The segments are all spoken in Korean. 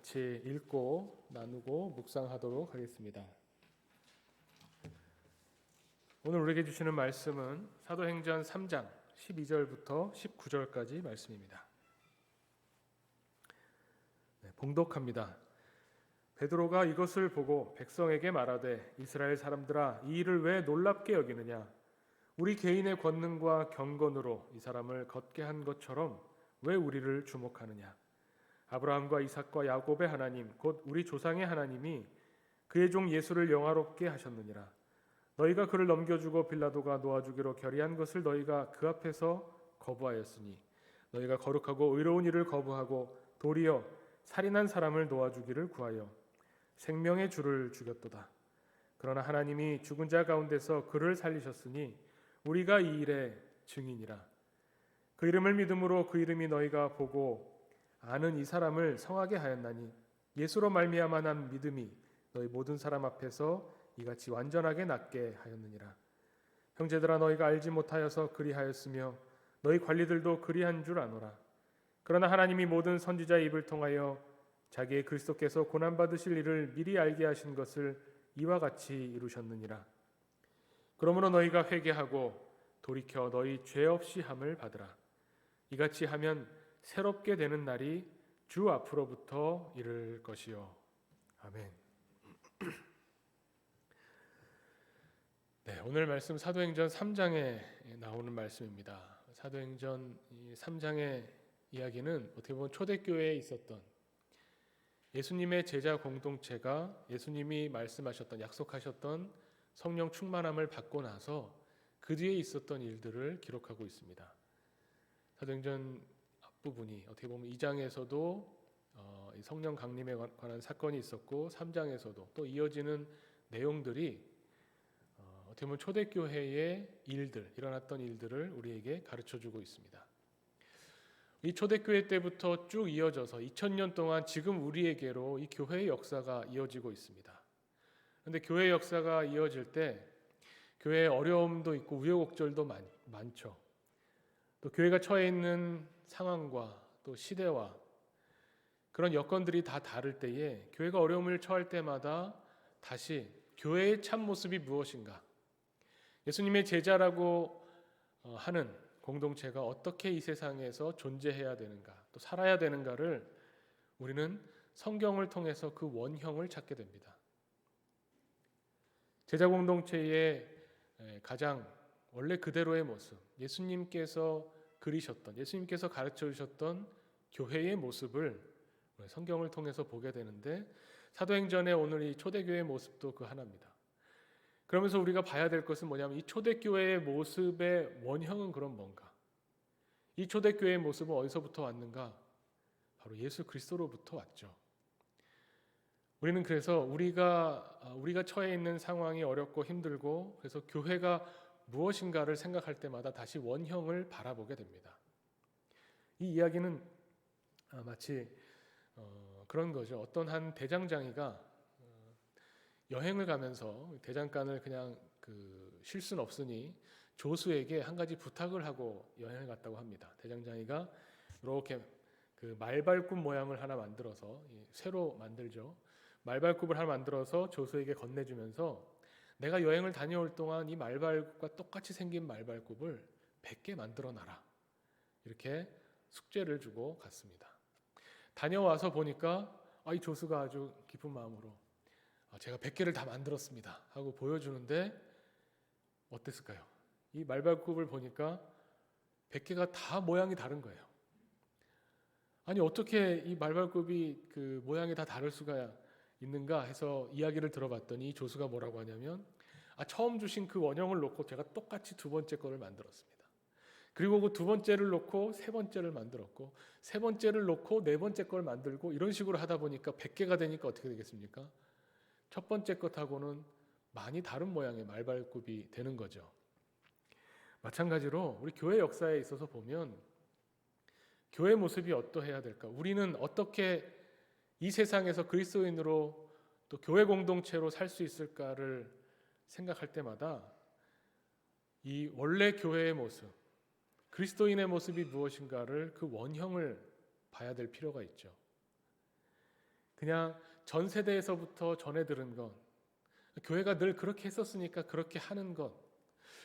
같이 읽고 나누고 묵상하도록 하겠습니다. 오늘 우리에게 주시는 말씀은 사도행전 3장 12절부터 19절까지 말씀입니다. 봉독합니다. 베드로가 이것을 보고 백성에게 말하되 이스라엘 사람들아 이 일을 왜 놀랍게 여기느냐 우리 개인의 권능과 경건으로 이 사람을 걷게 한 것처럼 왜 우리를 주목하느냐 아브라함과 이삭과 야곱의 하나님 곧 우리 조상의 하나님이 그의 종 예수를 영화롭게 하셨느니라. 너희가 그를 넘겨주고 빌라도가 놓아주기로 결의한 것을 너희가 그 앞에서 거부하였으니 너희가 거룩하고 의로운 일을 거부하고 도리어 살인한 사람을 놓아주기를 구하여 생명의 주를 죽였도다. 그러나 하나님이 죽은 자 가운데서 그를 살리셨으니 우리가 이 일의 증인이라. 그 이름을 믿음으로 그 이름이 너희가 보고 아는 이 사람을 성하게 하였나니 예수로 말미암아 난 믿음이 너희 모든 사람 앞에서 이같이 완전하게 낫게 하였느니라. 형제들아 너희가 알지 못하여서 그리하였으며 너희 관리들도 그리한 줄 아노라. 그러나 하나님이 모든 선지자의 입을 통하여 자기의 그리스도께서 고난받으실 일을 미리 알게 하신 것을 이와 같이 이루셨느니라. 그러므로 너희가 회개하고 돌이켜 너희 죄 없이 함을 받으라. 이같이 하면 새롭게 되는 날이 주 앞으로부터 이를 것이요. 아멘. 네, 오늘 말씀 사도행전 3장에 나오는 말씀입니다. 사도행전 3장의 이야기는 어떻게 보면 초대교회에 있었던 예수님의 제자 공동체가 예수님이 말씀하셨던 약속하셨던 성령 충만함을 받고 나서 그 뒤에 있었던 일들을 기록하고 있습니다. 사도행전 앞부분이 어떻게 보면 2장에서도 성령 강림에 관한 사건이 있었고 3장에서도 또 이어지는 내용들이 어떻게 보면 초대교회의 일들, 일어났던 일들을 우리에게 가르쳐주고 있습니다. 이 초대교회 때부터 쭉 이어져서 2000년 동안 지금 우리에게로 이 교회의 역사가 이어지고 있습니다. 그런데 교회의 역사가 이어질 때 교회의 어려움도 있고 우여곡절도 많죠. 또 교회가 처해 있는 상황과 또 시대와 그런 여건들이 다 다를 때에 교회가 어려움을 처할 때마다 다시 교회의 참 모습이 무엇인가, 예수님의 제자라고 하는 공동체가 어떻게 이 세상에서 존재해야 되는가, 또 살아야 되는가를 우리는 성경을 통해서 그 원형을 찾게 됩니다. 제자 공동체의 가장 원래 그대로의 모습, 예수님께서 그리셨던, 예수님께서 가르쳐 주셨던 교회의 모습을 성경을 통해서 보게 되는데 사도행전의 오늘 이 초대교회의 모습도 그 하나입니다. 그러면서 우리가 봐야 될 것은 뭐냐면 이 초대교회의 모습의 원형은 그럼 뭔가? 이 초대교회의 모습은 어디서부터 왔는가? 바로 예수 그리스도로부터 왔죠. 우리는 그래서 우리가 처해 있는 상황이 어렵고 힘들고 그래서 교회가 무엇인가를 생각할 때마다 다시 원형을 바라보게 됩니다. 이 이야기는 마치 그런 거죠. 어떤 한 대장장이가 여행을 가면서 대장간을 그냥 쉴 수는 없으니 조수에게 한 가지 부탁을 하고 여행을 갔다고 합니다. 대장장이가 이렇게 그 말발굽 모양을 하나 만들어서 새로 만들죠. 말발굽을 하나 만들어서 조수에게 건네주면서 내가 여행을 다녀올 동안 이 말발굽과 똑같이 생긴 말발굽을 100개 만들어 놔라. 이렇게 숙제를 주고 갔습니다. 다녀와서 보니까 이 조수가 아주 기쁜 마음으로 제가 100개를 다 만들었습니다 하고 보여주는데 어땠을까요? 이 말발굽을 보니까 100개가 다 모양이 다른 거예요. 아니 어떻게 이 말발굽이 그 모양이 다 다를 수가 있는가 해서 이야기를 들어봤더니 이 조수가 뭐라고 하냐면 처음 주신 그 원형을 놓고 제가 똑같이 두 번째 거를 만들었습니다. 그리고 그 두 번째를 놓고 세 번째를 만들었고 세 번째를 놓고 네 번째 걸 만들고 이런 식으로 하다 보니까 100개가 되니까 어떻게 되겠습니까? 첫 번째 것하고는 많이 다른 모양의 말발굽이 되는 거죠. 마찬가지로 우리 교회 역사에 있어서 보면 교회 모습이 어떠해야 될까? 우리는 어떻게 이 세상에서 그리스도인으로 또 교회 공동체로 살 수 있을까를 생각할 때마다 이 원래 교회의 모습, 그리스도인의 모습이 무엇인가를 그 원형을 봐야 될 필요가 있죠. 그냥 전 세대에서부터 전해 들은 것, 교회가 늘 그렇게 했었으니까 그렇게 하는 것,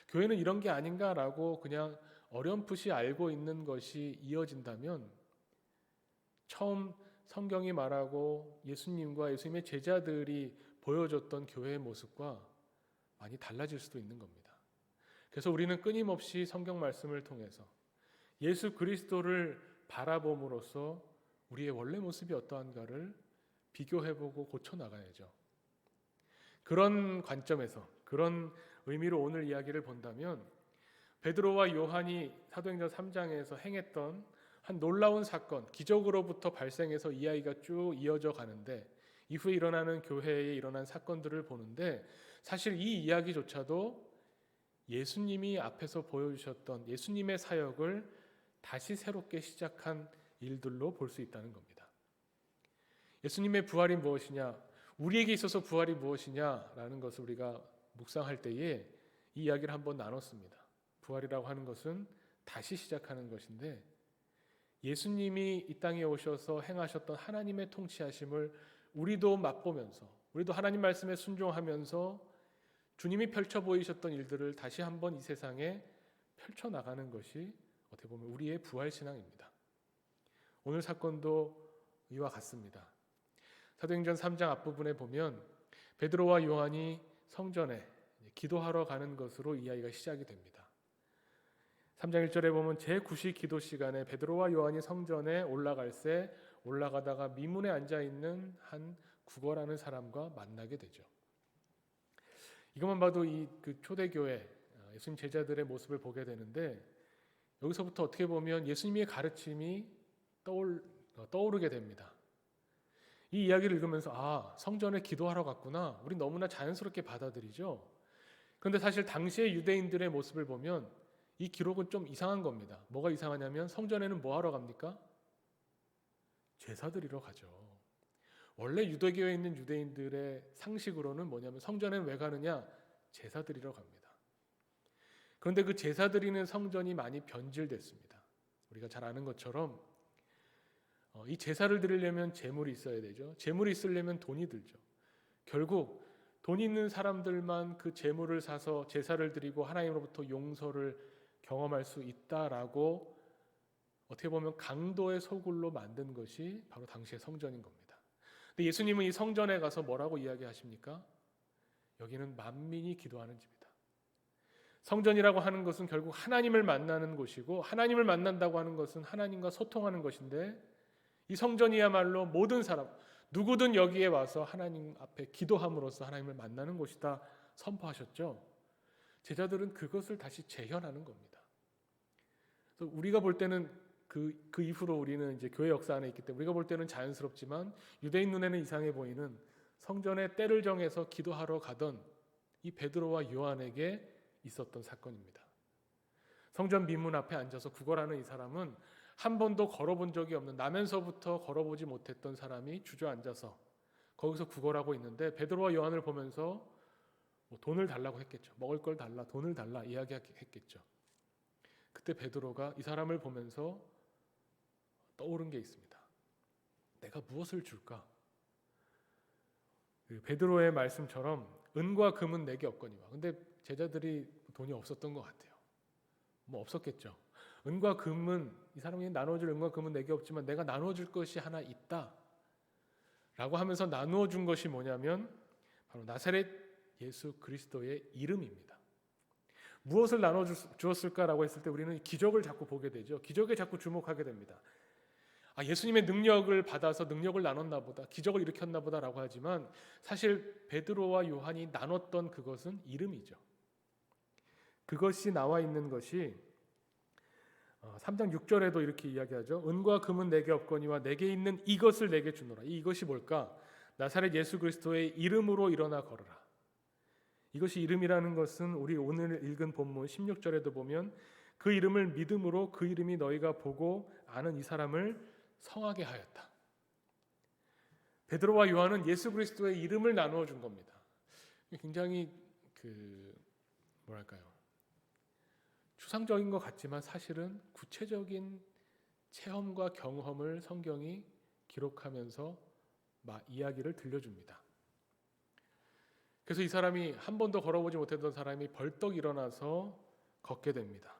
교회는 이런 게 아닌가라고 그냥 어렴풋이 알고 있는 것이 이어진다면 처음 성경이 말하고 예수님과 예수님의 제자들이 보여줬던 교회의 모습과 많이 달라질 수도 있는 겁니다. 그래서 우리는 끊임없이 성경 말씀을 통해서 예수 그리스도를 바라봄으로써 우리의 원래 모습이 어떠한가를 비교해보고 고쳐나가야죠. 그런 관점에서, 그런 의미로 오늘 이야기를 본다면 베드로와 요한이 사도행전 3장에서 행했던 한 놀라운 사건, 기적으로부터 발생해서 이야기가 쭉 이어져 가는데 이후에 일어나는 교회에 일어난 사건들을 보는데 사실 이 이야기조차도 예수님이 앞에서 보여주셨던 예수님의 사역을 다시 새롭게 시작한 일들로 볼 수 있다는 겁니다. 예수님의 부활이 무엇이냐, 우리에게 있어서 부활이 무엇이냐라는 것을 우리가 묵상할 때에 이 이야기를 한번 나눴습니다. 부활이라고 하는 것은 다시 시작하는 것인데 예수님이 이 땅에 오셔서 행하셨던 하나님의 통치하심을 우리도 맛보면서 우리도 하나님 말씀에 순종하면서 주님이 펼쳐 보이셨던 일들을 다시 한번 이 세상에 펼쳐나가는 것이 어떻게 보면 우리의 부활신앙입니다. 오늘 사건도 이와 같습니다. 사도행전 3장 앞부분에 보면 베드로와 요한이 성전에 기도하러 가는 것으로 이야기가 시작이 됩니다. 3장 1절에 보면 제9시 기도 시간에 베드로와 요한이 성전에 올라갈새 올라가다가 미문에 앉아있는 한 구거라는 사람과 만나게 되죠. 이것만 봐도 그 초대교회 예수님 제자들의 모습을 보게 되는데 여기서부터 어떻게 보면 예수님의 가르침이 떠오르게 됩니다. 이 이야기를 읽으면서 성전에 기도하러 갔구나. 우리 너무나 자연스럽게 받아들이죠. 그런데 사실 당시의 유대인들의 모습을 보면 이 기록은 좀 이상한 겁니다. 뭐가 이상하냐면 성전에는 뭐 하러 갑니까? 제사 드리러 가죠. 원래 유대교에 있는 유대인들의 상식으로는 뭐냐면 성전에는 왜 가느냐? 제사 드리러 갑니다. 그런데 그 제사 드리는 성전이 많이 변질됐습니다. 우리가 잘 아는 것처럼 이 제사를 드리려면 재물이 있어야 되죠. 재물이 있으려면 돈이 들죠. 결국 돈 있는 사람들만 그 재물을 사서 제사를 드리고 하나님으로부터 용서를 경험할 수 있다라고 어떻게 보면 강도의 소굴로 만든 것이 바로 당시의 성전인 겁니다. 근데 예수님은 이 성전에 가서 뭐라고 이야기하십니까? 여기는 만민이 기도하는 집이다. 성전이라고 하는 것은 결국 하나님을 만나는 곳이고 하나님을 만난다고 하는 것은 하나님과 소통하는 것인데 이 성전이야말로 모든 사람 누구든 여기에 와서 하나님 앞에 기도함으로써 하나님을 만나는 곳이다 선포하셨죠. 제자들은 그것을 다시 재현하는 겁니다. 그래서 우리가 볼 때는 그 이후로 우리는 이제 교회 역사 안에 있기 때문에 우리가 볼 때는 자연스럽지만 유대인 눈에는 이상해 보이는 성전에 때를 정해서 기도하러 가던 이 베드로와 요한에게 있었던 사건입니다. 성전 미문 앞에 앉아서 구걸하는 이 사람은 한 번도 걸어본 적이 없는 나면서부터 걸어보지 못했던 사람이 주저앉아서 거기서 구걸하고 있는데 베드로와 요한을 보면서 돈을 달라고 했겠죠. 먹을 걸 달라, 돈을 달라 이야기했겠죠. 그때 베드로가 이 사람을 보면서 떠오른 게 있습니다. 내가 무엇을 줄까? 베드로의 말씀처럼 은과 금은 내게 없거니와. 근데 제자들이 돈이 없었던 것 같아요. 뭐 없었겠죠. 은과 금은 이 사람이 나눠줄 은과 금은 내게 없지만 내가 나눠줄 것이 하나 있다 라고 하면서 나누어 준 것이 뭐냐면 바로 나사렛 예수 그리스도의 이름입니다. 무엇을 나눠 주었을까라고 했을 때 우리는 기적을 자꾸 보게 되죠. 기적에 자꾸 주목하게 됩니다. 예수님의 능력을 받아서 능력을 나눴나 보다, 기적을 일으켰나 보다라고 하지만 사실 베드로와 요한이 나눴던 그것은 이름이죠. 그것이 나와 있는 것이 3장 6절에도 이렇게 이야기하죠. 은과 금은 내게 없거니와 내게 있는 이것을 내게 주노라. 이것이 뭘까? 나사렛 예수 그리스도의 이름으로 일어나 걸어라. 이것이 이름이라는 것은 우리 오늘 읽은 본문 16절에도 보면 그 이름을 믿음으로 그 이름이 너희가 보고 아는 이 사람을 성하게 하였다. 베드로와 요한은 예수 그리스도의 이름을 나누어 준 겁니다. 굉장히 추상적인 것 같지만 사실은 구체적인 체험과 경험을 성경이 기록하면서 이야기를 들려줍니다. 그래서 이 사람이 한 번도 걸어보지 못했던 사람이 벌떡 일어나서 걷게 됩니다.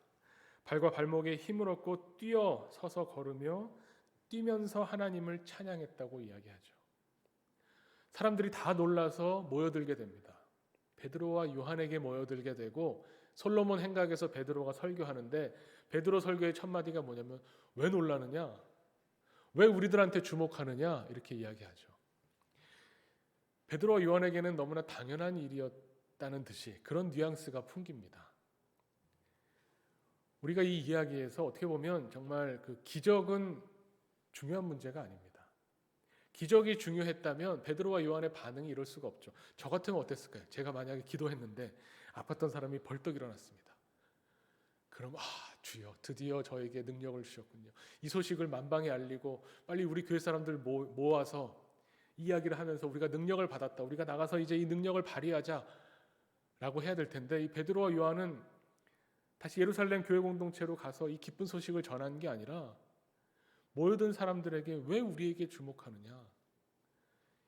발과 발목에 힘을 얻고 뛰어 서서 걸으며 뛰면서 하나님을 찬양했다고 이야기하죠. 사람들이 다 놀라서 모여들게 됩니다. 베드로와 요한에게 모여들게 되고 솔로몬 행각에서 베드로가 설교하는데 베드로 설교의 첫 마디가 뭐냐면 왜 놀라느냐? 왜 우리들한테 주목하느냐? 이렇게 이야기하죠. 베드로와 요한에게는 너무나 당연한 일이었다는 듯이 그런 뉘앙스가 풍깁니다. 우리가 이 이야기에서 어떻게 보면 정말 그 기적은 중요한 문제가 아닙니다. 기적이 중요했다면 베드로와 요한의 반응이 이럴 수가 없죠. 저 같으면 어땠을까요? 제가 만약에 기도했는데 아팠던 사람이 벌떡 일어났습니다. 그럼 주여 드디어 저에게 능력을 주셨군요. 이 소식을 만방에 알리고 빨리 우리 교회 사람들 모아서 이야기를 하면서 우리가 능력을 받았다. 우리가 나가서 이제 이 능력을 발휘하자 라고 해야 될 텐데 이 베드로와 요한은 다시 예루살렘 교회 공동체로 가서 이 기쁜 소식을 전하는 게 아니라 모여든 사람들에게 왜 우리에게 주목하느냐?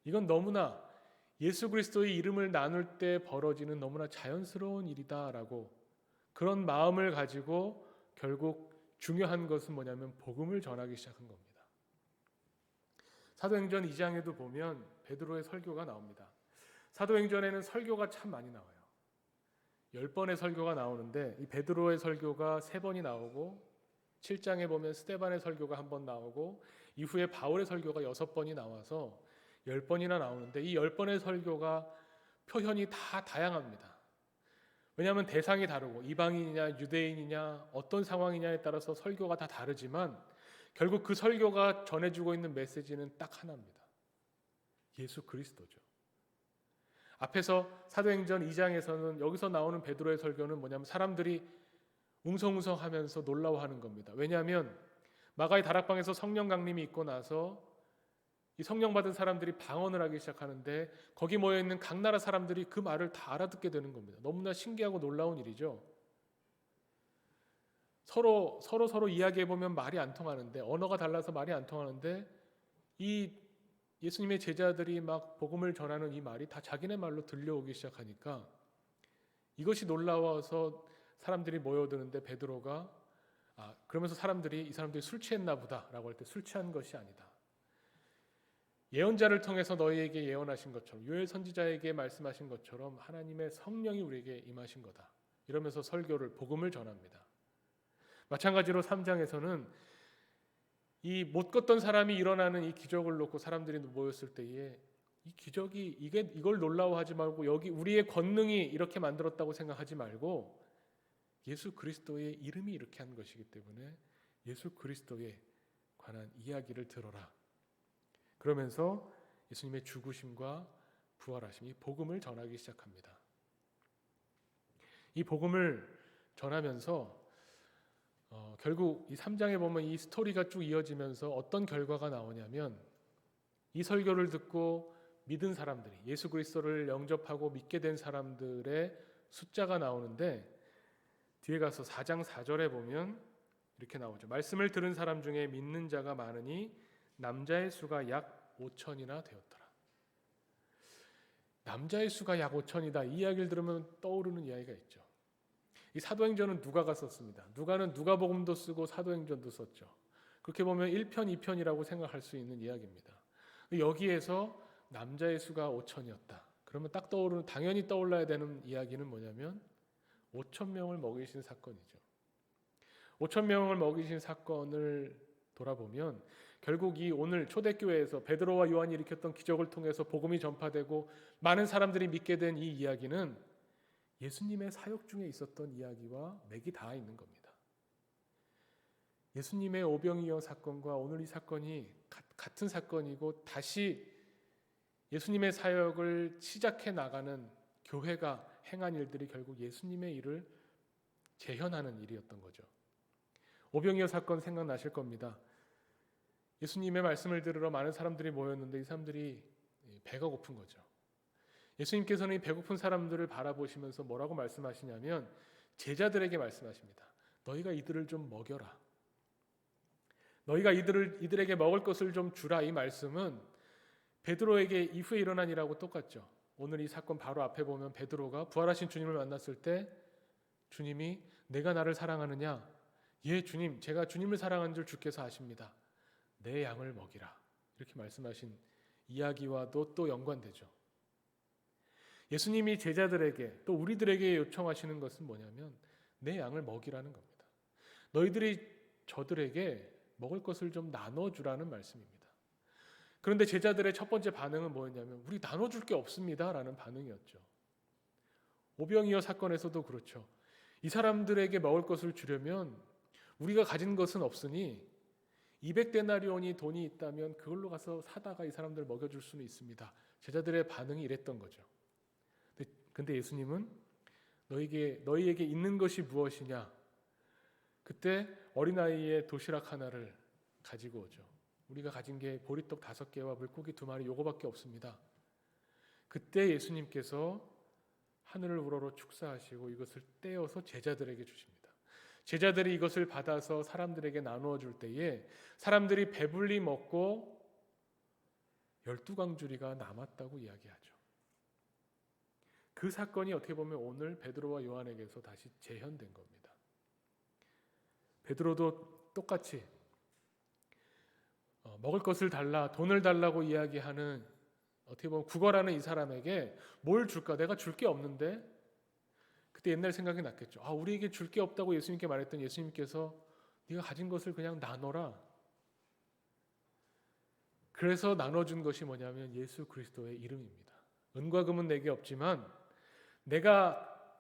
이건 너무나 예수 그리스도의 이름을 나눌 때 벌어지는 너무나 자연스러운 일이다라고 그런 마음을 가지고 결국 중요한 것은 뭐냐면 복음을 전하기 시작한 겁니다. 사도행전 2장에도 보면 베드로의 설교가 나옵니다. 사도행전에는 설교가 참 많이 나와요. 10번의 설교가 나오는데 이 베드로의 설교가 3번이 나오고 7장에 보면 스데반의 설교가 1번 나오고 이후에 바울의 설교가 6번이 나와서 10번이나 나오는데 이 10번의 설교가 표현이 다 다양합니다. 왜냐하면 대상이 다르고 이방인이냐 유대인이냐 어떤 상황이냐에 따라서 설교가 다 다르지만 결국 그 설교가 전해주고 있는 메시지는 딱 하나입니다. 예수 그리스도죠. 앞에서 사도행전 2장에서는 여기서 나오는 베드로의 설교는 뭐냐면 사람들이 웅성웅성하면서 놀라워하는 겁니다. 왜냐하면 마가의 다락방에서 성령 강림이 있고 나서 이 성령 받은 사람들이 방언을 하기 시작하는데 거기 모여있는 각 나라 사람들이 그 말을 다 알아듣게 되는 겁니다. 너무나 신기하고 놀라운 일이죠. 서로 이야기해보면 말이 안 통하는데 언어가 달라서 말이 안 통하는데 이 예수님의 제자들이 막 복음을 전하는 이 말이 다 자기네 말로 들려오기 시작하니까 이것이 놀라워서 사람들이 모여드는데 베드로가 그러면서 이 사람들이 술 취했나 보다라고 할 때 술 취한 것이 아니다. 예언자를 통해서 너희에게 예언하신 것처럼 요엘 선지자에게 말씀하신 것처럼 하나님의 성령이 우리에게 임하신 거다. 이러면서 설교를 복음을 전합니다. 마찬가지로 3장에서는 이 못 걷던 사람이 일어나는 이 기적을 놓고 사람들이 모였을 때에 이 기적이 이걸 놀라워하지 말고 여기 우리의 권능이 이렇게 만들었다고 생각하지 말고 예수 그리스도의 이름이 이렇게 한 것이기 때문에 예수 그리스도에 관한 이야기를 들어라. 그러면서 예수님의 죽으심과 부활하심, 이 복음을 전하기 시작합니다. 이 복음을 전하면서 결국 이 3장에 보면 이 스토리가 쭉 이어지면서 어떤 결과가 나오냐면 이 설교를 듣고 믿은 사람들이 예수 그리스도를 영접하고 믿게 된 사람들의 숫자가 나오는데 뒤에 가서 4장 4절에 보면 이렇게 나오죠. 말씀을 들은 사람 중에 믿는 자가 많으니 남자의 수가 약 5천이나 되었더라. 남자의 수가 약 5천이다. 이 이야기를 들으면 떠오르는 이야기가 있죠. 이 사도행전은 누가가 썼습니다. 누가는 누가복음도 쓰고 사도행전도 썼죠. 그렇게 보면 1편, 2편이라고 생각할 수 있는 이야기입니다. 여기에서 남자의 수가 5천이었다. 그러면 당연히 떠올라야 되는 이야기는 뭐냐면 5천 명을 먹이신 사건이죠. 5천 명을 먹이신 사건을 돌아보면 결국 이 오늘 초대교회에서 베드로와 요한이 일으켰던 기적을 통해서 복음이 전파되고 많은 사람들이 믿게 된 이 이야기는 예수님의 사역 중에 있었던 이야기와 맥이 닿아 있는 겁니다. 예수님의 오병이어 사건과 오늘 이 사건이 같은 사건이고 다시 예수님의 사역을 시작해 나가는 교회가 행한 일들이 결국 예수님의 일을 재현하는 일이었던 거죠. 오병이어 사건 생각나실 겁니다. 예수님의 말씀을 들으러 많은 사람들이 모였는데 이 사람들이 배가 고픈 거죠. 예수님께서는 이 배고픈 사람들을 바라보시면서 뭐라고 말씀하시냐면 제자들에게 말씀하십니다. 너희가 이들을 좀 먹여라. 너희가 이들에게 먹을 것을 좀 주라. 이 말씀은 베드로에게 이후에 일어난 일하고 똑같죠. 오늘 이 사건 바로 앞에 보면 베드로가 부활하신 주님을 만났을 때 주님이 내가 나를 사랑하느냐? 예, 주님, 제가 주님을 사랑한 줄 주께서 아십니다. 내 양을 먹이라. 이렇게 말씀하신 이야기와도 또 연관되죠. 예수님이 제자들에게 또 우리들에게 요청하시는 것은 뭐냐면 내 양을 먹이라는 겁니다. 너희들이 저들에게 먹을 것을 좀 나눠주라는 말씀입니다. 그런데 제자들의 첫 번째 반응은 뭐였냐면 우리 나눠줄 게 없습니다 라는 반응이었죠. 오병이어 사건에서도 그렇죠. 이 사람들에게 먹을 것을 주려면 우리가 가진 것은 없으니 200데나리온이 돈이 있다면 그걸로 가서 사다가 이 사람들 먹여줄 수는 있습니다. 제자들의 반응이 이랬던 거죠. 근데 예수님은 너희에게 있는 것이 무엇이냐? 그때 어린아이의 도시락 하나를 가지고 오죠. 우리가 가진 게 보리떡 5개와 물고기 2마리 요거밖에 없습니다. 그때 예수님께서 하늘을 우러러 축사하시고 이것을 떼어서 제자들에게 주십니다. 제자들이 이것을 받아서 사람들에게 나누어 줄 때에 사람들이 배불리 먹고 12광주리가 남았다고 이야기하죠. 그 사건이 어떻게 보면 오늘 베드로와 요한에게서 다시 재현된 겁니다. 베드로도 똑같이 먹을 것을 달라, 돈을 달라고 이야기하는 어떻게 보면 구걸하는 이 사람에게 뭘 줄까? 내가 줄 게 없는데. 그때 옛날 생각이 났겠죠. 우리에게 줄 게 없다고 예수님께 말했던 예수님께서 네가 가진 것을 그냥 나눠라. 그래서 나눠준 것이 뭐냐면 예수 그리스도의 이름입니다. 은과 금은 내게 없지만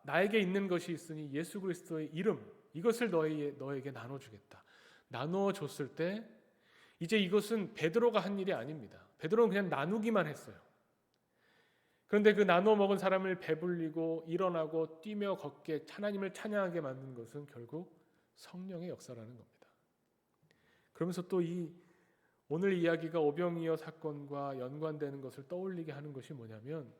나에게 있는 것이 있으니 예수 그리스도의 이름, 이것을 너에게 나눠주겠다. 나누어줬을 때 이제 이것은 베드로가 한 일이 아닙니다. 베드로는 그냥 나누기만 했어요. 그런데 그 나눠 먹은 사람을 배불리고 일어나고 뛰며 걷게 하나님을 찬양하게 만든 것은 결국 성령의 역사라는 겁니다. 그러면서 또 오늘 이야기가 오병이어 사건과 연관되는 것을 떠올리게 하는 것이 뭐냐면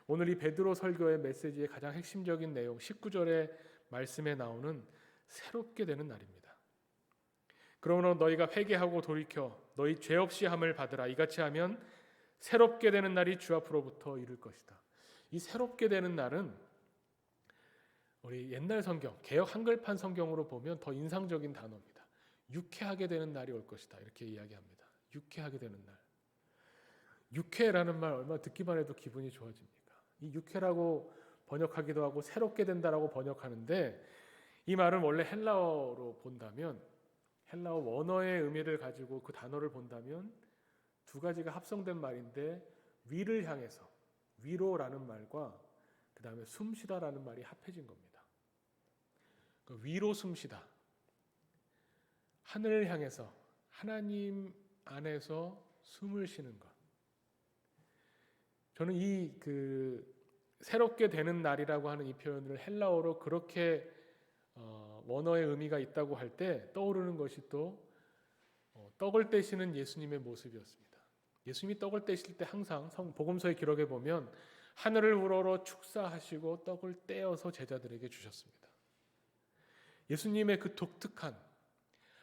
오늘 이 베드로 설교의 메시지의 가장 핵심적인 내용 19절의 말씀에 나오는 새롭게 되는 날입니다. 그러므로 너희가 회개하고 돌이켜 너희 죄 없이 함을 받으라. 이같이 하면 새롭게 되는 날이 주 앞으로부터 이를 것이다. 이 새롭게 되는 날은 우리 옛날 성경, 개역 한글판 성경으로 보면 더 인상적인 단어입니다. 유쾌하게 되는 날이 올 것이다. 이렇게 이야기합니다. 유쾌하게 되는 날. 유쾌라는 말 얼마나 듣기만 해도 기분이 좋아집니까? 이 유쾌라고 번역하기도 하고 새롭게 된다라고 번역하는데 이 말은 원래 헬라어로 본다면 헬라어 원어의 의미를 가지고 그 단어를 본다면 두 가지가 합성된 말인데 위를 향해서 위로라는 말과 그 다음에 숨쉬다라는 말이 합해진 겁니다. 위로 숨쉬다. 하늘을 향해서 하나님 안에서 숨을 쉬는 것. 저는 새롭게 되는 날이라고 하는 이 표현을 헬라어로 그렇게 원어의 의미가 있다고 할 때 떠오르는 것이 또 떡을 떼시는 예수님의 모습이었습니다. 예수님이 떡을 떼실 때 항상 복음서의 기록에 보면 하늘을 우러러 축사하시고 떡을 떼어서 제자들에게 주셨습니다. 예수님의 그 독특한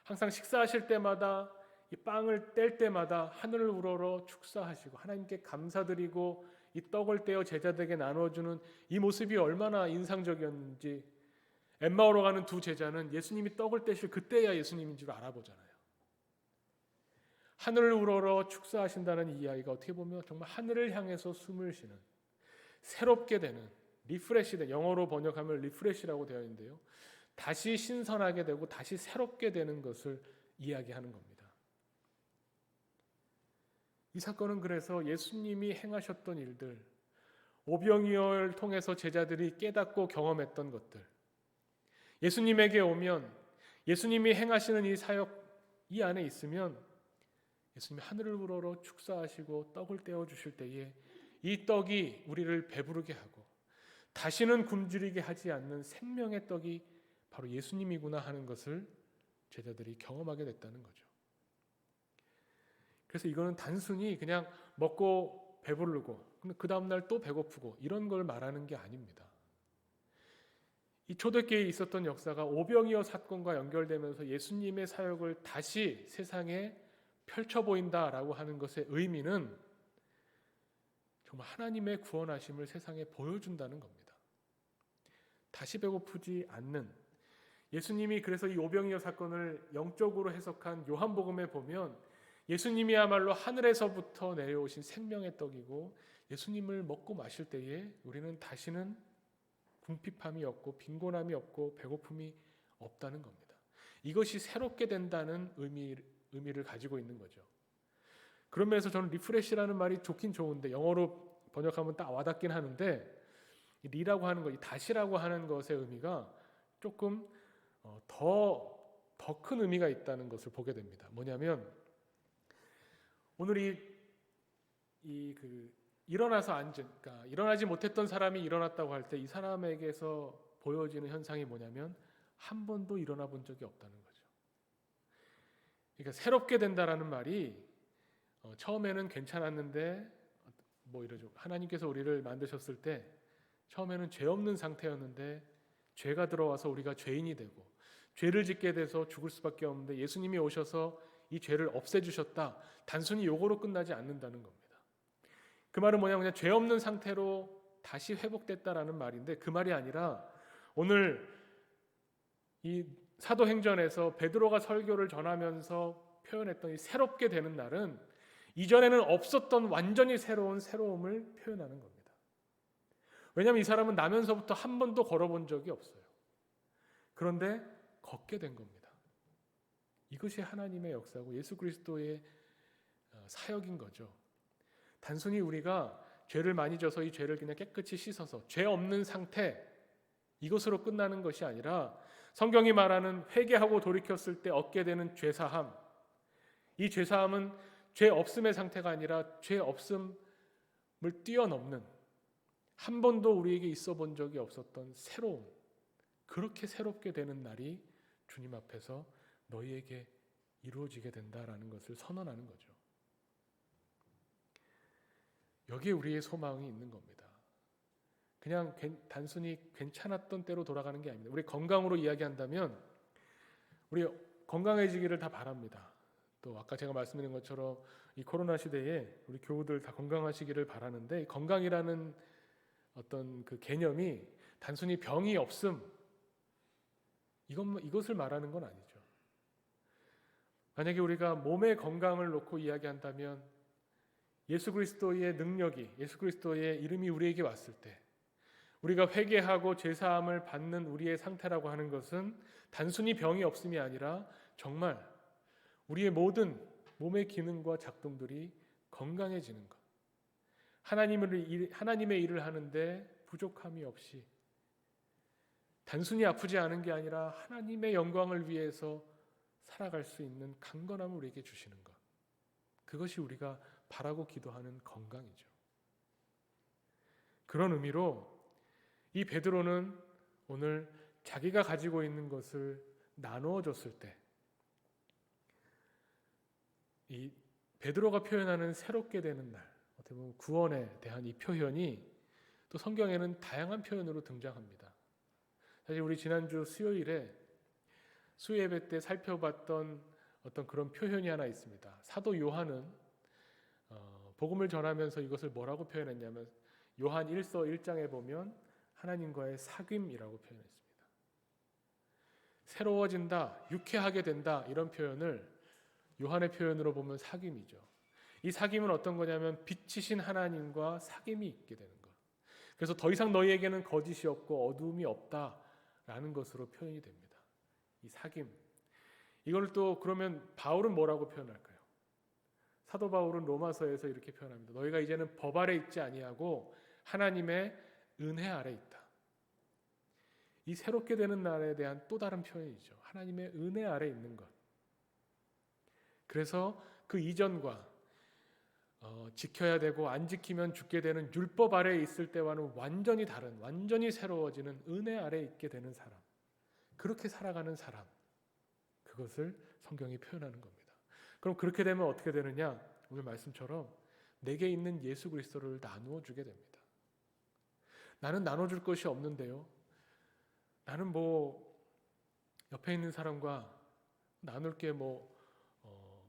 항상 식사하실 때마다 이 빵을 뗄 때마다 하늘을 우러러 축사하시고 하나님께 감사드리고 이 떡을 떼어 제자들에게 나눠주는 이 모습이 얼마나 인상적이었는지 엠마오로 가는 두 제자는 예수님이 떡을 떼실 그때야 예수님인 줄 알아보잖아요. 하늘을 우러러 축사하신다는 이 이야기가 어떻게 보면 정말 하늘을 향해서 숨을 쉬는 새롭게 되는 리프레시된 영어로 번역하면 리프레시라고 되어 있는데요. 다시 신선하게 되고 다시 새롭게 되는 것을 이야기하는 겁니다. 이 사건은 그래서 예수님이 행하셨던 일들, 오병이어를 통해서 제자들이 깨닫고 경험했던 것들, 예수님에게 오면 예수님이 행하시는 이 사역 이 안에 있으면 예수님이 하늘을 우러러 축사하시고 떡을 떼어 주실 때에 이 떡이 우리를 배부르게 하고 다시는 굶주리게 하지 않는 생명의 떡이 바로 예수님이구나 하는 것을 제자들이 경험하게 됐다는 거죠. 그래서 이거는 단순히 그냥 먹고 배부르고 그 다음날 또 배고프고 이런 걸 말하는 게 아닙니다. 이 초대교회에 있었던 역사가 오병이어 사건과 연결되면서 예수님의 사역을 다시 세상에 펼쳐 보인다라고 하는 것의 의미는 정말 하나님의 구원하심을 세상에 보여준다는 겁니다. 다시 배고프지 않는, 예수님이 그래서 이 오병이어 사건을 영적으로 해석한 요한복음에 보면 예수님이야말로 하늘에서부터 내려오신 생명의 떡이고, 예수님을 먹고 마실 때에 우리는 다시는 궁핍함이 없고 빈곤함이 없고 배고픔이 없다는 겁니다. 이것이 새롭게 된다는 의미를 가지고 있는 거죠. 그런 면에서 저는 리프레시라는 말이 좋긴 좋은데, 영어로 번역하면 딱 와닿긴 하는데, 리라고 하는 것, 이 다시라고 하는 것의 의미가 조금 더 큰 의미가 있다는 것을 보게 됩니다. 뭐냐면, 오늘 일어나서 앉은, 그러니까 일어나지 못했던 사람이 일어났다고 할 때 이 사람에게서 보여지는 현상이 뭐냐면 한 번도 일어나 본 적이 없다는 거죠. 그러니까 새롭게 된다라는 말이 처음에는 괜찮았는데, 뭐 이러죠. 하나님께서 우리를 만드셨을 때 처음에는 죄 없는 상태였는데 죄가 들어와서 우리가 죄인이 되고 죄를 짓게 돼서 죽을 수밖에 없는데 예수님이 오셔서 이 죄를 없애주셨다. 단순히 요거로 끝나지 않는다는 겁니다. 그 말은 뭐냐면 그냥 죄 없는 상태로 다시 회복됐다라는 말인데, 그 말이 아니라 오늘 이 사도행전에서 베드로가 설교를 전하면서 표현했던 이 새롭게 되는 날은 이전에는 없었던 완전히 새로운 새로움을 표현하는 겁니다. 왜냐하면 이 사람은 나면서부터 한 번도 걸어본 적이 없어요. 그런데 걷게 된 겁니다. 이것이 하나님의 역사고 예수 그리스도의 사역인 거죠. 단순히 우리가 죄를 많이 져서 이 죄를 그냥 깨끗이 씻어서 죄 없는 상태, 이것으로 끝나는 것이 아니라 성경이 말하는 회개하고 돌이켰을 때 얻게 되는 죄사함, 이 죄사함은 죄 없음의 상태가 아니라 죄 없음을 뛰어넘는, 한 번도 우리에게 있어 본 적이 없었던 새로움, 그렇게 새롭게 되는 날이 주님 앞에서 너희에게 이루어지게 된다라는 것을 선언하는 거죠. 여기에 우리의 소망이 있는 겁니다. 그냥 단순히 괜찮았던 때로 돌아가는 게 아닙니다. 우리 건강으로 이야기한다면 우리 건강해지기를 다 바랍니다. 또 아까 제가 말씀드린 것처럼 이 코로나 시대에 우리 교우들 다 건강하시기를 바라는데, 건강이라는 어떤 그 개념이 단순히 병이 없음, 이것을 말하는 건 아니죠. 만약에 우리가 몸의 건강을 놓고 이야기한다면 예수 그리스도의 능력이, 예수 그리스도의 이름이 우리에게 왔을 때 우리가 회개하고 죄사함을 받는 우리의 상태라고 하는 것은 단순히 병이 없음이 아니라 정말 우리의 모든 몸의 기능과 작동들이 건강해지는 것, 하나님의 일을 하는데 부족함이 없이 단순히 아프지 않은 게 아니라 하나님의 영광을 위해서 살아갈 수 있는 강건함을 우리에게 주시는 것, 그것이 우리가 바라고 기도하는 건강이죠. 그런 의미로 이 베드로는 오늘 자기가 가지고 있는 것을 나누어 줬을 때, 이 베드로가 표현하는 새롭게 되는 날, 어떻게 보면 구원에 대한 이 표현이 또 성경에는 다양한 표현으로 등장합니다. 사실 우리 지난주 수요일에 수예배 때 살펴봤던 어떤 그런 표현이 하나 있습니다. 사도 요한은 복음을 전하면서 이것을 뭐라고 표현했냐면 요한 1서 1장에 보면 하나님과의 사귐이라고 표현했습니다. 새로워진다, 유쾌하게 된다, 이런 표현을 요한의 표현으로 보면 사귐이죠. 이 사귐은 어떤 거냐면 빛이신 하나님과 사귐이 있게 되는 것. 그래서 더 이상 너희에게는 거짓이 없고 어두움이 없다라는 것으로 표현이 됩니다. 이 사귐. 이걸 또 그러면 바울은 뭐라고 표현할까요? 사도 바울은 로마서에서 이렇게 표현합니다. 너희가 이제는 법 아래 있지 아니하고 하나님의 은혜 아래 있다. 이 새롭게 되는 날에 대한 또 다른 표현이죠. 하나님의 은혜 아래 있는 것. 그래서 그 이전과 지켜야 되고 안 지키면 죽게 되는 율법 아래에 있을 때와는 완전히 다른, 완전히 새로워지는 은혜 아래에 있게 되는 사람, 그렇게 살아가는 사람, 그것을 성경이 표현하는 겁니다. 그럼 그렇게 되면 어떻게 되느냐? 오늘 말씀처럼 내게 있는 예수 그리스도를 나누어 주게 됩니다. 나는 나눠줄 것이 없는데요, 나는 뭐 옆에 있는 사람과 나눌 게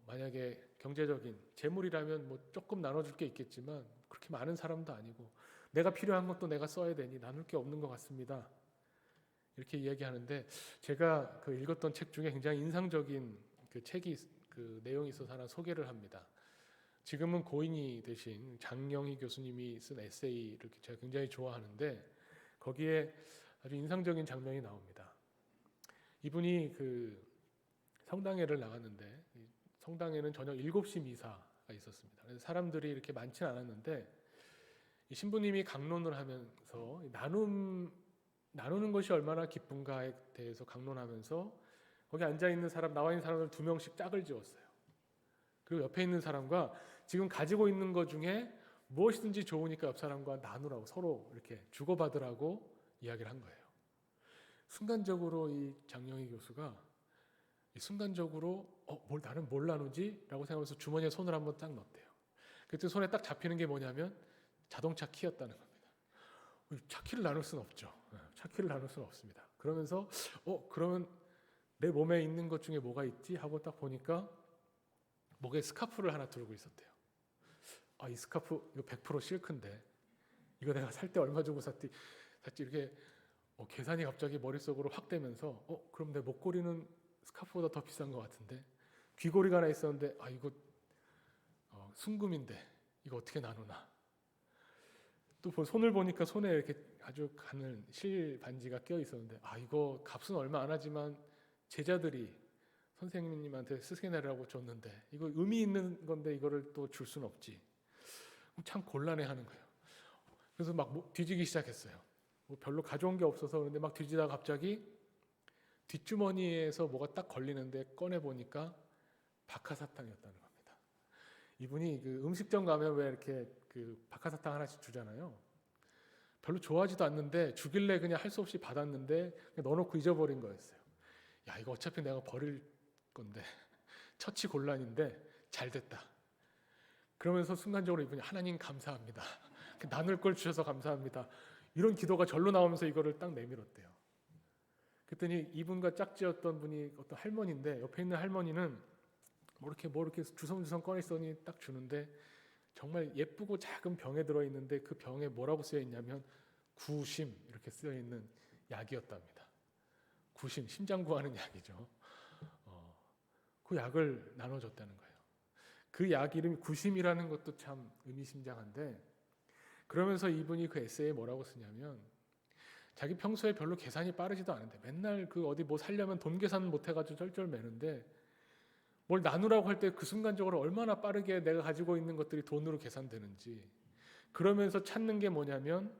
만약에 경제적인 재물이라면 조금 나눠줄 게 있겠지만 그렇게 많은 사람도 아니고 내가 필요한 것도 내가 써야 되니 나눌 게 없는 것 같습니다. 이렇게 이야기하는데 제가 그 읽었던 책 중에 굉장히 인상적인 그 책이 그 내용이 있어서 하나 소개를 합니다. 지금은 고인이 되신 장영희 교수님이 쓴 에세이를 제가 굉장히 좋아하는데 거기에 아주 인상적인 장면이 나옵니다. 이분이 그 성당회를 나갔는데 성당에는 저녁 7시 미사가 있었습니다. 그래서 사람들이 이렇게 많지는 않았는데 이 신부님이 강론을 하면서 나누는 것이 얼마나 기쁜가에 대해서 강론하면서 거기 앉아있는 사람, 나와 있는 사람들 2명씩 짝을 지었어요. 그리고 옆에 있는 사람과 지금 가지고 있는 것 중에 무엇이든지 좋으니까 옆 사람과 나누라고 서로 이렇게 주고받으라고 이야기를 한 거예요. 순간적으로 이 장영희 교수가 순간적으로 나는 뭘 나누지? 라고 생각하면서 주머니에 손을 한번 딱 넣었대요. 그때 손에 딱 잡히는 게 뭐냐면 자동차 키였다는 겁니다. 차 키를 나눌 수는 없죠. 차 키를 나눌 수는 없습니다. 그러면서 그러면 내 몸에 있는 것 중에 뭐가 있지? 하고 딱 보니까 목에 스카프를 하나 들고 있었대요. 이 스카프 이거 100% 실크인데 이거 내가 살 때 얼마 주고 샀지 이렇게 계산이 갑자기 머릿속으로 확 되면서 그럼 내 목걸이는 스카프보다 더 비싼 것 같은데 귀걸이가 하나 있었는데 이거 순금인데 이거 어떻게 나누나 또 손을 보니까 손에 이렇게 아주 가는 실 반지가 껴 있었는데 이거 값은 얼마 안 하지만 제자들이 선생님한테 스승이라고 줬는데 이거 의미 있는 건데 이거를 또 줄 수는 없지. 참 곤란해하는 거예요. 그래서 막 뒤지기 시작했어요. 별로 가져온 게 없어서 그런데 막 뒤지다가 갑자기 뒷주머니에서 뭐가 딱 걸리는데 꺼내 보니까 박하사탕이었다는 겁니다. 이분이 그 음식점 가면 왜 이렇게 그 박하사탕 하나씩 주잖아요. 별로 좋아하지도 않는데 주길래 그냥 할 수 없이 받았는데 그냥 넣어놓고 잊어버린 거였어요. 이거 어차피 내가 버릴 건데 처치곤란인데 잘 됐다. 그러면서 순간적으로 이분이 하나님 감사합니다. 나눌 걸 주셔서 감사합니다. 이런 기도가 절로 나오면서 이거를 딱 내밀었대요. 그랬더니 이분과 짝지었던 분이 어떤 할머니인데 옆에 있는 할머니는 뭐 이렇게 주섬주섬 꺼냈더니 딱 주는데 정말 예쁘고 작은 병에 들어있는데 그 병에 뭐라고 쓰여있냐면 구심 이렇게 쓰여있는 약이었답니다. 구심, 심장 구하는 약이죠. 그 약을 나눠줬다는 거예요. 그 약 이름이 구심이라는 것도 참 의미심장한데 그러면서 이분이 그 에세이에 뭐라고 쓰냐면 자기 평소에 별로 계산이 빠르지도 않은데 맨날 그 어디 뭐 살려면 돈 계산 못 해가지고 쩔쩔매는데 뭘 나누라고 할 때 그 순간적으로 얼마나 빠르게 내가 가지고 있는 것들이 돈으로 계산되는지 그러면서 찾는 게 뭐냐면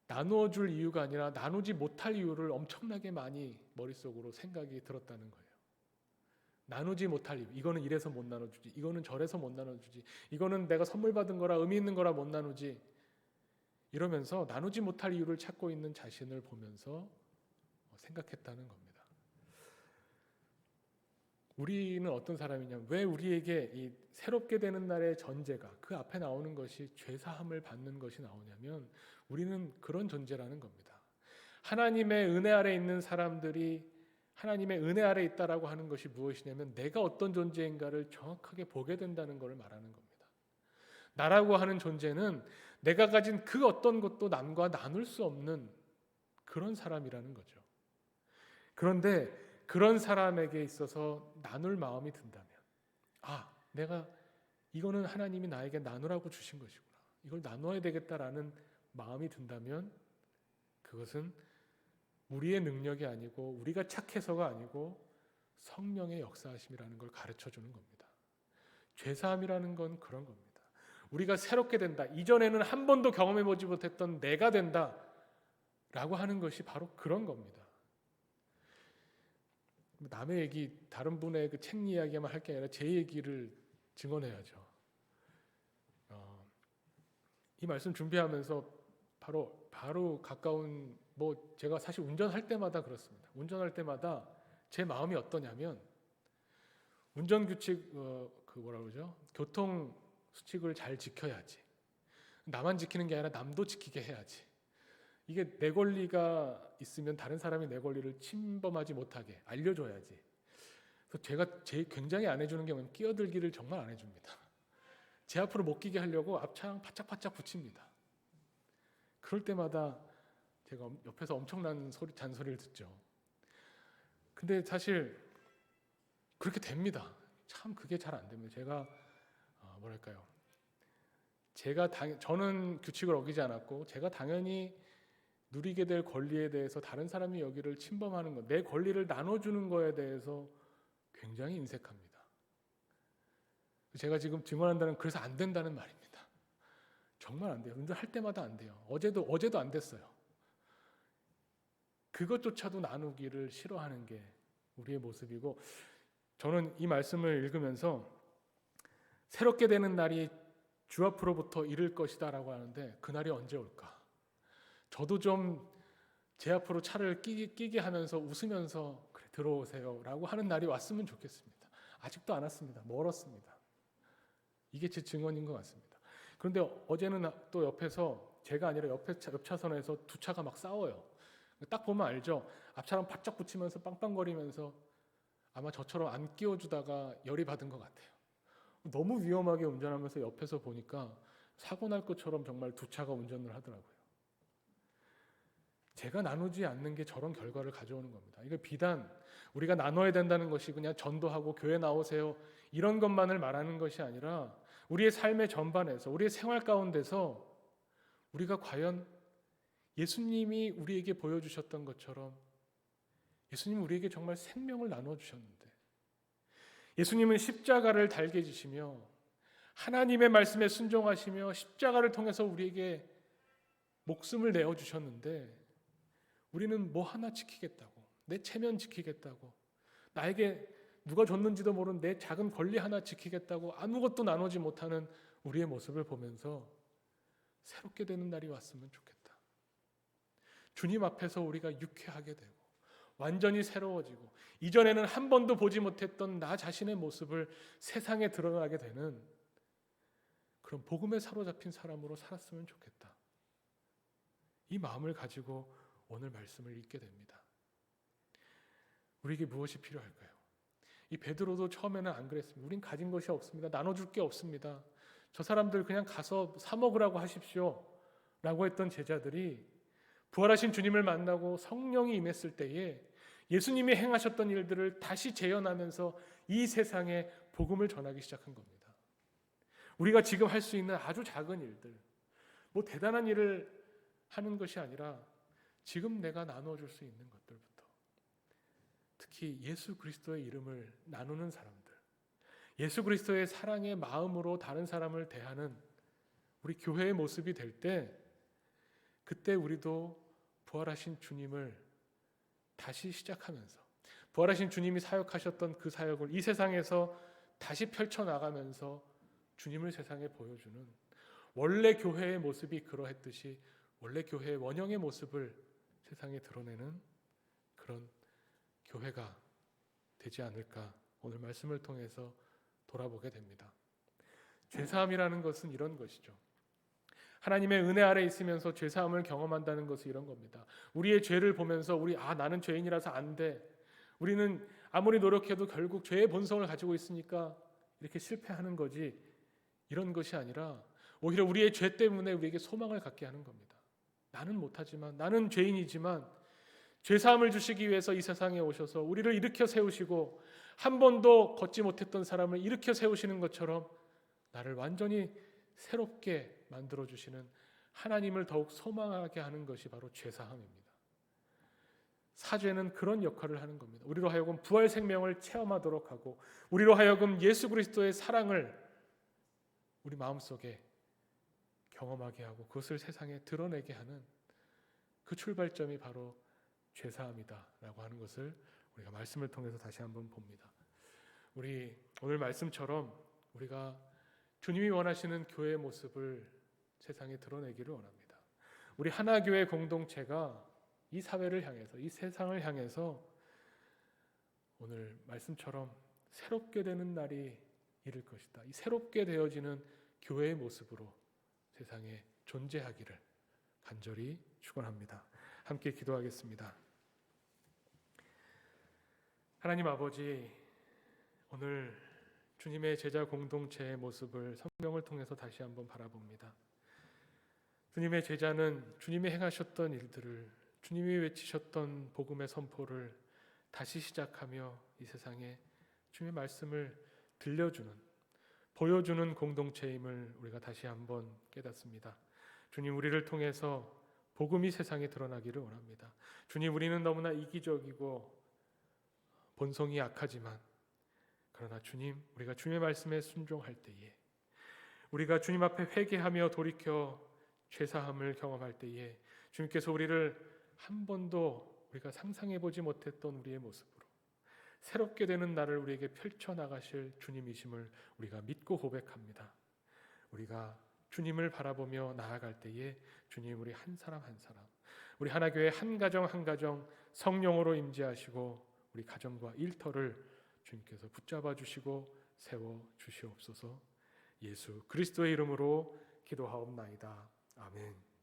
나누어 줄 이유가 아니라 나누지 못할 이유를 엄청나게 많이 머릿속으로 생각이 들었다는 거예요. 나누지 못할 이유. 이거는 이래서 못 나눠주지. 이거는 저래서 못 나눠주지. 이거는 내가 선물 받은 거라 의미 있는 거라 못 나누지. 이러면서 나누지 못할 이유를 찾고 있는 자신을 보면서 생각했다는 겁니다. 우리는 어떤 사람이냐면 왜 우리에게 이 새롭게 되는 날의 전제가 그 앞에 나오는 것이 죄사함을 받는 것이 나오냐면 우리는 그런 존재라는 겁니다. 하나님의 은혜 아래 있는 사람들이 하나님의 은혜 아래 있다라고 하는 것이 무엇이냐면 내가 어떤 존재인가를 정확하게 보게 된다는 것을 말하는 겁니다. 나라고 하는 존재는 내가 가진 그 어떤 것도 남과 나눌 수 없는 그런 사람이라는 거죠. 그런데 그런 사람에게 있어서 나눌 마음이 든다면 내가 이거는 하나님이 나에게 나누라고 주신 것이구나. 이걸 나눠야 되겠다라는 마음이 든다면 그것은 우리의 능력이 아니고 우리가 착해서가 아니고 성령의 역사하심이라는 걸 가르쳐주는 겁니다. 죄사함이라는 건 그런 겁니다. 우리가 새롭게 된다. 이전에는 한 번도 경험해보지 못했던 내가 된다 라고 하는 것이 바로 그런 겁니다. 남의 얘기, 다른 분의 그 책 이야기만 할 게 아니라 제 얘기를 증언해야죠. 이 말씀 준비하면서 바로 가까운 제가 사실 운전할 때마다 그렇습니다. 운전할 때마다 제 마음이 어떠냐면 운전 규칙 교통 수칙을 잘 지켜야지. 나만 지키는 게 아니라 남도 지키게 해야지. 이게 내 권리가 있으면 다른 사람이 내 권리를 침범하지 못하게 알려줘야지. 그래서 제가 굉장히 안 해주는 게 뭐냐면 끼어들기를 정말 안 해줍니다. 제 앞으로 못 끼게 하려고 앞차랑 바짝바짝 붙입니다. 그럴 때마다 제가 옆에서 엄청난 잔소리를 듣죠. 근데 사실 그렇게 됩니다. 참 그게 잘 안 됩니다. 저는 규칙을 어기지 않았고 제가 당연히 누리게 될 권리에 대해서 다른 사람이 여기를 침범하는 것, 내 권리를 나눠주는 거에 대해서 굉장히 인색합니다. 제가 지금 증언한다는 그래서 안 된다는 말입니다. 정말 안 돼요. 운전할 때마다 안 돼요. 어제도 안 됐어요. 그것조차도 나누기를 싫어하는 게 우리의 모습이고, 저는 이 말씀을 읽으면서 새롭게 되는 날이 주 앞으로부터 이를 것이다 라고 하는데 그날이 언제 올까? 저도 좀 제 앞으로 차를 끼게 하면서 웃으면서 그래 들어오세요 라고 하는 날이 왔으면 좋겠습니다. 아직도 안 왔습니다. 멀었습니다. 이게 제 증언인 것 같습니다. 그런데 어제는 또 옆에서 제가 아니라 옆 차선에서 두 차가 막 싸워요. 딱 보면 알죠. 앞차랑 바짝 붙이면서 빵빵거리면서 아마 저처럼 안 끼워주다가 열이 받은 것 같아요. 너무 위험하게 운전하면서 옆에서 보니까 사고 날 것처럼 정말 두 차가 운전을 하더라고요. 제가 나누지 않는 게 저런 결과를 가져오는 겁니다. 이거 비단 우리가 나눠야 된다는 것이 그냥 전도하고 교회 나오세요 이런 것만을 말하는 것이 아니라 우리의 삶의 전반에서, 우리의 생활 가운데서 우리가 과연 예수님이 우리에게 보여주셨던 것처럼 예수님은 우리에게 정말 생명을 나눠주셨는데, 예수님은 십자가를 달게 지시며 하나님의 말씀에 순종하시며 십자가를 통해서 우리에게 목숨을 내어주셨는데, 우리는 뭐 하나 지키겠다고, 내 체면 지키겠다고, 나에게 누가 줬는지도 모르는 내 작은 권리 하나 지키겠다고 아무것도 나누지 못하는 우리의 모습을 보면서 새롭게 되는 날이 왔으면 좋겠다. 주님 앞에서 우리가 유쾌하게 되고 완전히 새로워지고 이전에는 한 번도 보지 못했던 나 자신의 모습을 세상에 드러나게 되는 그런 복음에 사로잡힌 사람으로 살았으면 좋겠다. 이 마음을 가지고 오늘 말씀을 읽게 됩니다. 우리에게 무엇이 필요할까요? 이 베드로도 처음에는 안 그랬습니다. 우린 가진 것이 없습니다. 나눠줄 게 없습니다. 저 사람들 그냥 가서 사 먹으라고 하십시오 라고 했던 제자들이 부활하신 주님을 만나고 성령이 임했을 때에 예수님이 행하셨던 일들을 다시 재현하면서 이 세상에 복음을 전하기 시작한 겁니다. 우리가 지금 할 수 있는 아주 작은 일들, 뭐 대단한 일을 하는 것이 아니라 지금 내가 나눠줄 수 있는 것들부터, 특히 예수 그리스도의 이름을 나누는 사람들, 예수 그리스도의 사랑의 마음으로 다른 사람을 대하는 우리 교회의 모습이 될 때, 그때 우리도 부활하신 주님을 다시 시작하면서 부활하신 주님이 사역하셨던 그 사역을 이 세상에서 다시 펼쳐나가면서 주님을 세상에 보여주는, 원래 교회의 모습이 그러했듯이 원래 교회의 원형의 모습을 세상에 드러내는 그런 교회가 되지 않을까, 오늘 말씀을 통해서 돌아보게 됩니다. 죄사함이라는 것은 이런 것이죠. 하나님의 은혜 아래 있으면서 죄사함을 경험한다는 것은 이런 겁니다. 우리의 죄를 보면서 나는 죄인이라서 안 돼, 우리는 아무리 노력해도 결국 죄의 본성을 가지고 있으니까 이렇게 실패하는 거지, 이런 것이 아니라 오히려 우리의 죄 때문에 우리에게 소망을 갖게 하는 겁니다. 나는 못하지만, 나는 죄인이지만 죄사함을 주시기 위해서 이 세상에 오셔서 우리를 일으켜 세우시고 한 번도 걷지 못했던 사람을 일으켜 세우시는 것처럼 나를 완전히 새롭게 만들어주시는 하나님을 더욱 소망하게 하는 것이 바로 죄사함입니다. 사죄는 그런 역할을 하는 겁니다. 우리로 하여금 부활 생명을 체험하도록 하고, 우리로 하여금 예수 그리스도의 사랑을 우리 마음속에 경험하게 하고 그것을 세상에 드러내게 하는 그 출발점이 바로 죄사함이다라고 하는 것을 우리가 말씀을 통해서 다시 한번 봅니다. 우리 오늘 말씀처럼 우리가 주님이 원하시는 교회의 모습을 세상에 드러내기를 원합니다. 우리 하나교회 공동체가 이 사회를 향해서, 이 세상을 향해서 오늘 말씀처럼 새롭게 되는 날이 이를 것이다. 이 새롭게 되어지는 교회의 모습으로 세상에 존재하기를 간절히 축원합니다. 함께 기도하겠습니다. 하나님 아버지, 오늘 주님의 제자 공동체의 모습을 성경을 통해서 다시 한번 바라봅니다. 주님의 제자는 주님이 행하셨던 일들을, 주님이 외치셨던 복음의 선포를 다시 시작하며 이 세상에 주님의 말씀을 들려주는, 보여주는 공동체임을 우리가 다시 한번 깨닫습니다. 주님, 우리를 통해서 복음이 세상에 드러나기를 원합니다. 주님, 우리는 너무나 이기적이고 본성이 약하지만, 그러나 주님, 우리가 주님의 말씀에 순종할 때에, 우리가 주님 앞에 회개하며 돌이켜 죄사함을 경험할 때에 주님께서 우리를 한 번도 우리가 상상해 보지 못했던 우리의 모습으로 새롭게 되는 날을 우리에게 펼쳐나가실 주님이심을 우리가 믿고 고백합니다. 우리가 주님을 바라보며 나아갈 때에 주님, 우리 한 사람 한 사람, 우리 하나교회 한 가정 한 가정 성령으로 임재하시고 우리 가정과 일터를 주님께서 붙잡아 주시고 세워 주시옵소서. 예수 그리스도의 이름으로 기도하옵나이다. 아멘.